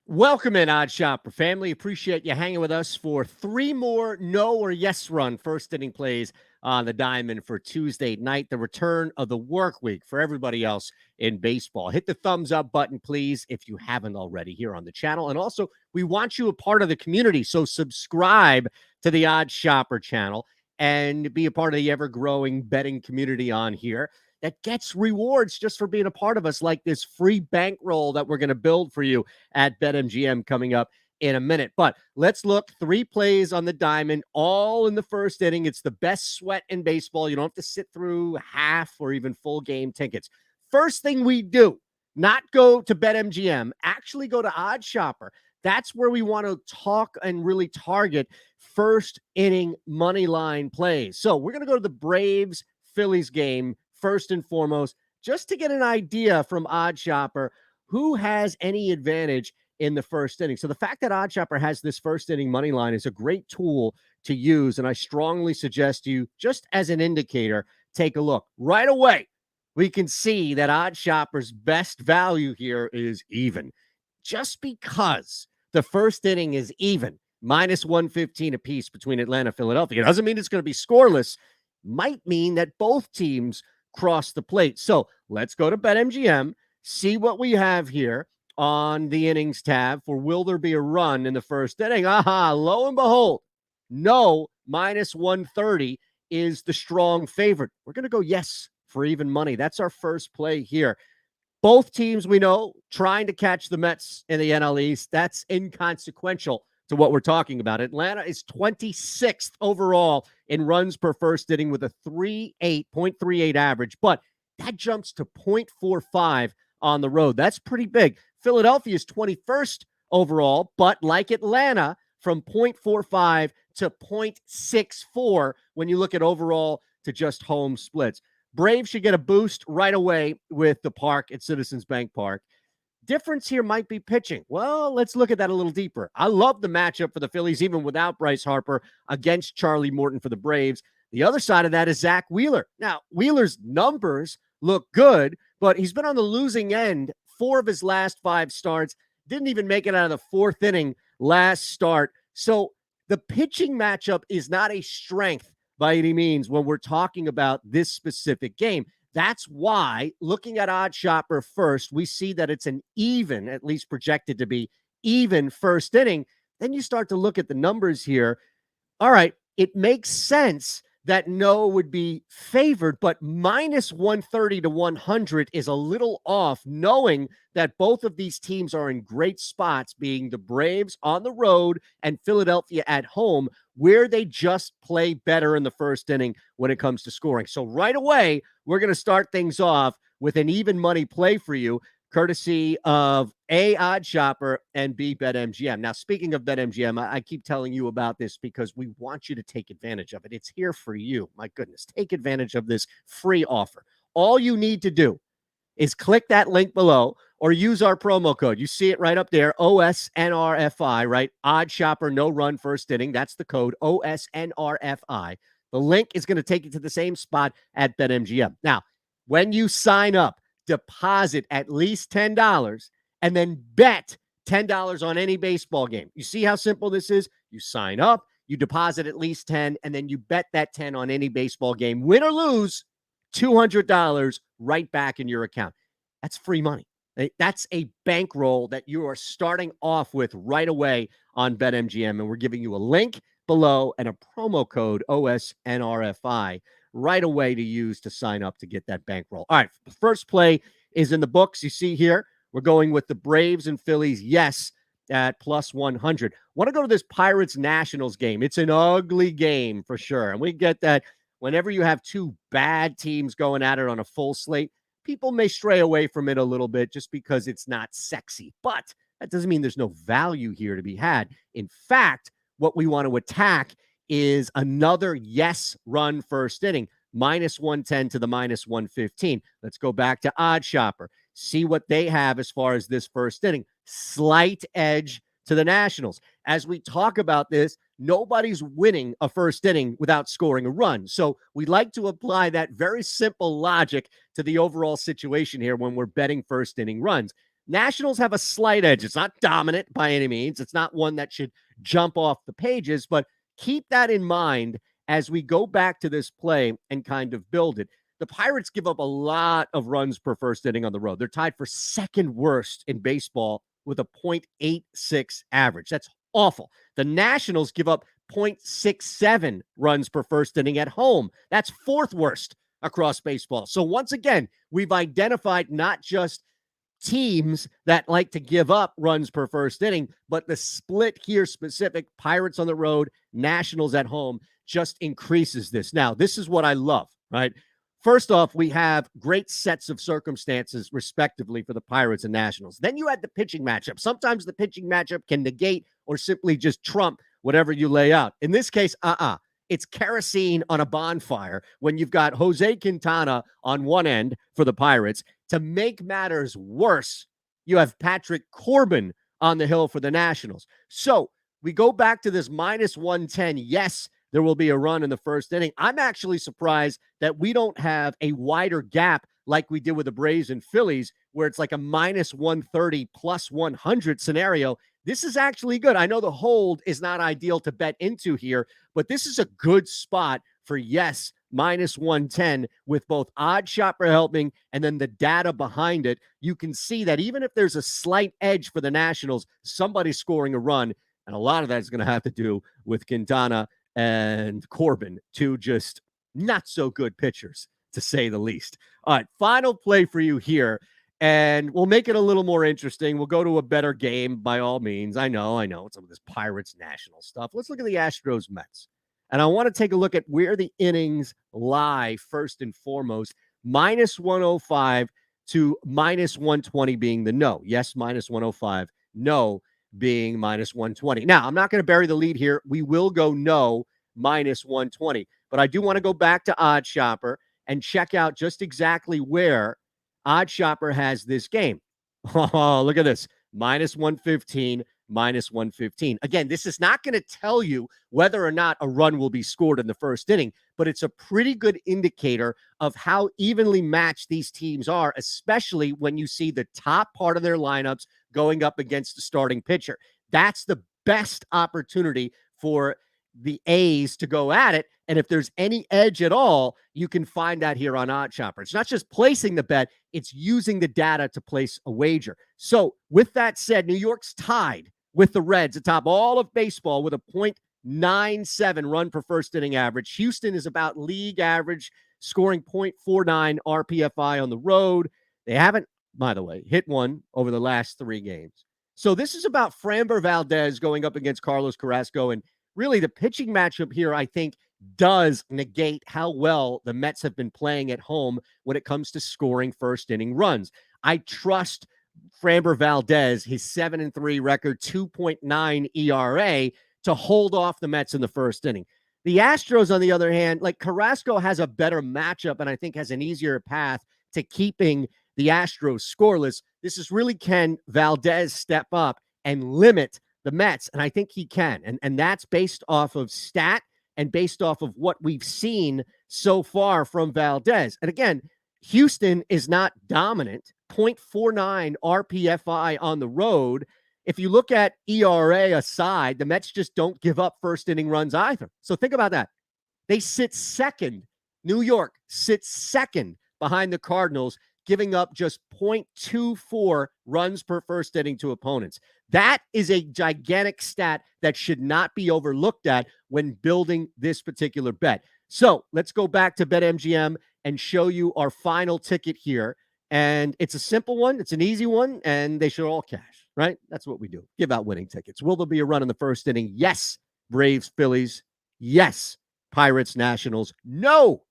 Welcome in, Odd Shopper family. Appreciate you hanging with us for three more no or yes run first inning plays on the diamond for Tuesday night, the return of the work week for everybody else in baseball. Hit the thumbs up button, please, if you haven't already here on the channel. And also, we want you a part of the community, so subscribe to the Odd Shopper channel and be a part of the ever-growing betting community on here that gets rewards just for being a part of us, like this free bankroll that we're going to build for you at BetMGM coming up in a minute. But let's look. Three plays on the diamond, all in the first inning. It's the best sweat in baseball. You don't have to sit through half or even full game tickets. First thing we do, not go to BetMGM, actually go to Odd Shopper. That's where we want to talk and really target first inning money line plays. So we're going to go to the Braves Phillies game first and foremost, just to get an idea from Odd Shopper who has any advantage in the first inning. So the fact that Odd Shopper has this first inning money line is a great tool to use, and I strongly suggest you, just as an indicator, take a look. Right away, we can see that Odd Shopper's best value here is even. Just because the first inning is even, minus 115 apiece between Atlanta and Philadelphia, it doesn't mean it's going to be scoreless. Might mean that both teams cross the plate. So let's go to BetMGM, see what we have here on the innings tab for will there be a run in the first inning. Aha, lo and behold, no, minus 130 is the strong favorite. We're going to go yes for even money. That's our first play here. Both teams, we know, trying to catch the Mets in the NL East. That's inconsequential to what we're talking about. Atlanta is 26th overall in runs per first inning with a 0.38 average, but that jumps to 0.45 on the road. That's pretty big. Philadelphia is 21st overall, but like Atlanta, from 0.45 to 0.64 when you look at overall to just home splits. Braves should get a boost right away with the park at Citizens Bank Park. Difference here might be pitching. Well, let's look at that a little deeper. I love the matchup for the Phillies, even without Bryce Harper, against Charlie Morton for the Braves. The other side of that is Zach Wheeler. Now, Wheeler's numbers look good, but he's been on the losing end 4 of his last 5 starts. Didn't even make it out of the 4th inning last start. So the pitching matchup is not a strength by any means when we're talking about this specific game. That's why, looking at Odd Shopper first, we see that it's an even, at least projected to be even first inning. Then you start to look at the numbers here. All right, it makes sense that no would be favored, but minus 130 to 100 is a little off, knowing that both of these teams are in great spots, being the Braves on the road and Philadelphia at home, where they just play better in the first inning when it comes to scoring. So right away, we're going to start things off with an even money play for you, courtesy of A, Odd Shopper, and B, BetMGM. Now, speaking of BetMGM, I keep telling you about this because we want you to take advantage of it. It's here for you. My goodness, take advantage of this free offer. All you need to do is click that link below or use our promo code. You see it right up there, OSNRFI, right? Odd Shopper, no run first inning. That's the code, OSNRFI. The link is going to take you to the same spot at BetMGM. Now, when you sign up, deposit at least $10 and then bet $10 on any baseball game. You see how simple this is? You sign up, you deposit at least 10, and then you bet that 10 on any baseball game. Win or lose, $200 right back in your account. That's free money. That's a bankroll that you are starting off with right away on BetMGM, and we're giving you a link below and a promo code OSNRFI right away to use to sign up to get that bankroll. All right, first play is in the books. You see here, we're going with the Braves and Phillies, yes, at plus 100. Want to go to this Pirates-Nationals game. It's an ugly game for sure, and we get that whenever you have two bad teams going at it on a full slate, people may stray away from it a little bit just because it's not sexy. But that doesn't mean there's no value here to be had. In fact, what we want to attack is another yes run first inning, minus 110 to the minus 115. Let's go back to Odd Shopper, see what they have as far as this first inning. Slight edge to the Nationals. As we talk about this, nobody's winning a first inning without scoring a run. So we like to apply that very simple logic to the overall situation here when we're betting first inning runs. Nationals have a slight edge. It's not dominant by any means. It's not one that should jump off the pages, but keep that in mind as we go back to this play and kind of build it. The Pirates give up a lot of runs per first inning on the road. They're tied for second worst in baseball with a .86 average. That's awful. The Nationals give up .67 runs per first inning at home. That's fourth worst across baseball. So once again, we've identified not just teams that like to give up runs per first inning, but the split here specific, Pirates on the road, Nationals at home, just increases this. Now, this is what I love, right? First off, we have great sets of circumstances, respectively, for the Pirates and Nationals. Then you had the pitching matchup. Sometimes the pitching matchup can negate or simply just trump whatever you lay out. In this case, it's kerosene on a bonfire when you've got Jose Quintana on one end for the Pirates. To make matters worse, you have Patrick Corbin on the hill for the Nationals. So we go back to this -110. Yes, there will be a run in the first inning. I'm actually surprised that we don't have a wider gap like we did with the Braves and Phillies, where it's like a -130 +100 scenario. This is actually good. I know the hold is not ideal to bet into here, but this is a good spot for, yes, -110 with both odd shopper helping and then the data behind it. You can see that even if there's a slight edge for the Nationals, somebody's scoring a run. And a lot of that is going to have to do with Quintana and Corbin, two just not so good pitchers, to say the least. All right, final play for you here. And we'll make it a little more interesting. We'll go to a better game by all means. I know some of this Pirates National stuff. Let's look at the Astros Mets. And I want to take a look at where the innings lie first and foremost. -105 to -120 being the no. Yes, -105. No being -120. Now, I'm not going to bury the lead here. We will go no -120. But I do want to go back to Odd Shopper and check out just exactly where Odd Shopper has this game. Oh, look at this. -115, -115. Again, this is not going to tell you whether or not a run will be scored in the first inning, but it's a pretty good indicator of how evenly matched these teams are, especially when you see the top part of their lineups going up against the starting pitcher. That's the best opportunity for the A's to go at it. And if there's any edge at all, you can find that here on Odd Shopper. It's not just placing the bet, it's using the data to place a wager. So with that said, New York's tied with the Reds atop all of baseball with a .97 run per first inning average. Houston is about league average, scoring .49 RPFI on the road. They haven't, by the way, hit one over the last 3 games. So this is about Framber Valdez going up against Carlos Carrasco. And really the pitching matchup here, I think, does negate how well the Mets have been playing at home when it comes to scoring first inning runs. I trust Framber Valdez, his 7-3 record, 2.9 ERA, to hold off the Mets in the first inning. The Astros, on the other hand, like Carrasco has a better matchup and I think has an easier path to keeping the Astros scoreless. This is really, can Valdez step up and limit the Mets? And I think he can. And that's based off of stat and based off of what we've seen so far from Valdez. And again, Houston is not dominant. .49 RPFI on the road. If you look at ERA aside, the Mets just don't give up first inning runs either. So think about that. They sit second. New York sits second behind the Cardinals, giving up just .24 runs per first inning to opponents. That is a gigantic stat that should not be overlooked at when building this particular bet. So let's go back to BetMGM and show you our final ticket here. And it's a simple one. It's an easy one, and they should all cash, right? That's what we do. Give out winning tickets. Will there be a run in the first inning? Yes. Braves, Phillies. Yes. Pirates, Nationals. No.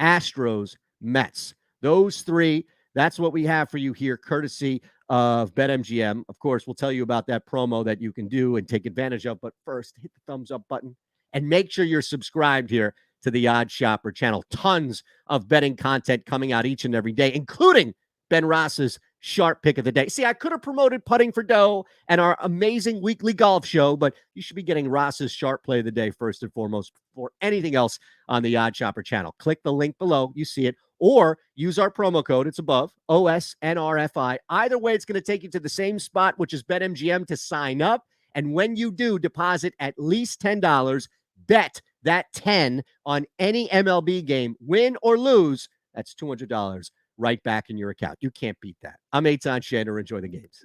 Astros, Mets. Those 3, that's what we have for you here, courtesy of BetMGM. Of course, we'll tell you about that promo that you can do and take advantage of. But first, hit the thumbs up button and make sure you're subscribed here to the Odd Shopper channel. Tons of betting content coming out each and every day, including Ben Ross's sharp pick of the day. See, I could have promoted Putting for Dough and our amazing weekly golf show, but you should be getting Ross's sharp play of the day first and foremost before anything else on the Odd Shopper channel. Click the link below. You see it. Or use our promo code. It's above, OSNRFI. Either way, it's going to take you to the same spot, which is BetMGM, to sign up. And when you do, deposit at least $10. Bet that 10 on any MLB game, win or lose. That's $200 right back in your account. You can't beat that. I'm Eytan Shander. Enjoy the games.